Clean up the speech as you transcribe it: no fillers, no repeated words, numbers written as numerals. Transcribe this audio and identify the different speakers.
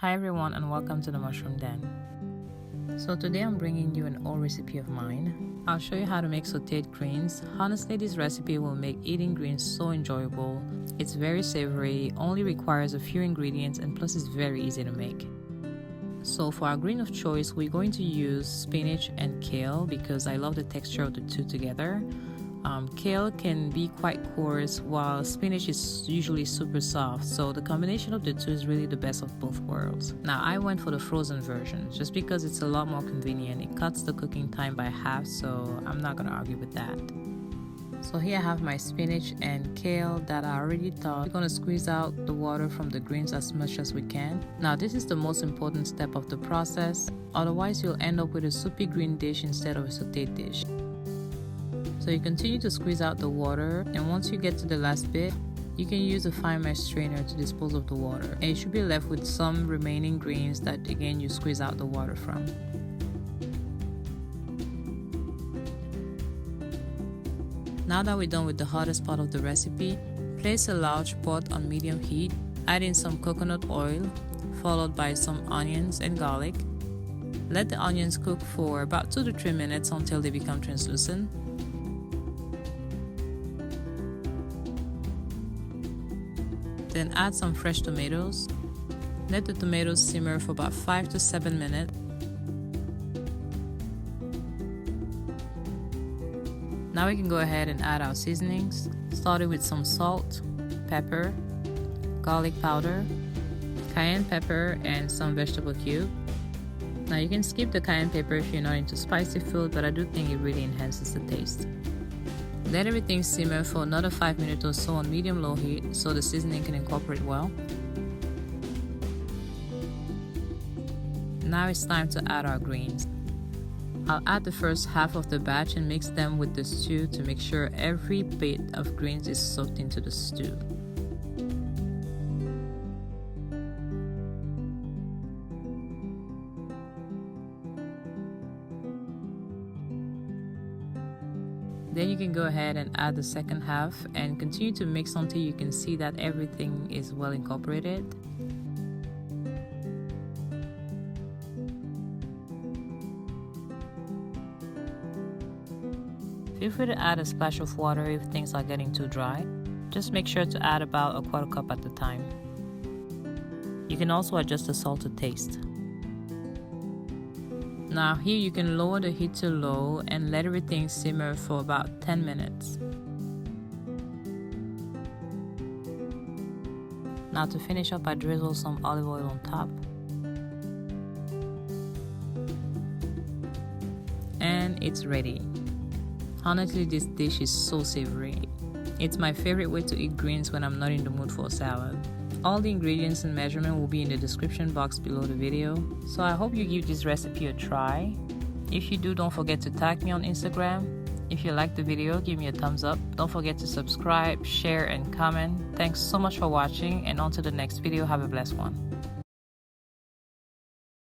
Speaker 1: Hi everyone and welcome to the Mushroom Den. So today I'm bringing you an old recipe of mine. I'll show you how to make sautéed greens. Honestly, this recipe will make eating greens so enjoyable. It's very savory, only requires a few ingredients, and plus it's very easy to make. So for our green of choice, we're going to use spinach and kale because I love the texture of the two together. Kale can be quite coarse while spinach is usually super soft, so the combination of the two is really the best of both worlds. Now I went for the frozen version just because it's a lot more convenient. It cuts the cooking time by half, so I'm not gonna argue with that. So here I have my spinach and kale that I already thawed. We're gonna squeeze out the water from the greens as much as we can. Now this is the most important step of the process, otherwise you'll end up with a soupy green dish instead of a sautéed dish. So you continue to squeeze out the water, and once you get to the last bit, you can use a fine mesh strainer to dispose of the water. And you should be left with some remaining greens that again you squeeze out the water from. Now that we're done with the hottest part of the recipe, place a large pot on medium heat, add in some coconut oil, followed by some onions and garlic. Let the onions cook for about 2 to 3 minutes until they become translucent. Then add some fresh tomatoes. Let the tomatoes simmer for about 5 to 7 minutes. Now we can go ahead and add our seasonings, starting with some salt, pepper, garlic powder, cayenne pepper, and some vegetable cube. Now you can skip the cayenne pepper if you're not into spicy food, but I do think it really enhances the taste. Let everything simmer for another 5 minutes or so on medium-low heat so the seasoning can incorporate well. Now it's time to add our greens. I'll add the first half of the batch and mix them with the stew to make sure every bit of greens is soaked into the stew. Then you can go ahead and add the second half and continue to mix until you can see that everything is well incorporated. Feel free to add a splash of water if things are getting too dry. Just make sure to add about a quarter cup at a time. You can also adjust the salt to taste. Now here you can lower the heat to low and let everything simmer for about 10 minutes. Now to finish up, I drizzle some olive oil on top. And it's ready. Honestly, this dish is so savory. It's my favorite way to eat greens when I'm not in the mood for a salad. All the ingredients and measurement will be in the description box below the video, so I hope you give this recipe a try. If you do, don't forget to tag me on Instagram. If you like the video, give me a thumbs up. Don't forget to subscribe, share, and comment. Thanks so much for watching, and on to the next video. Have a blessed one.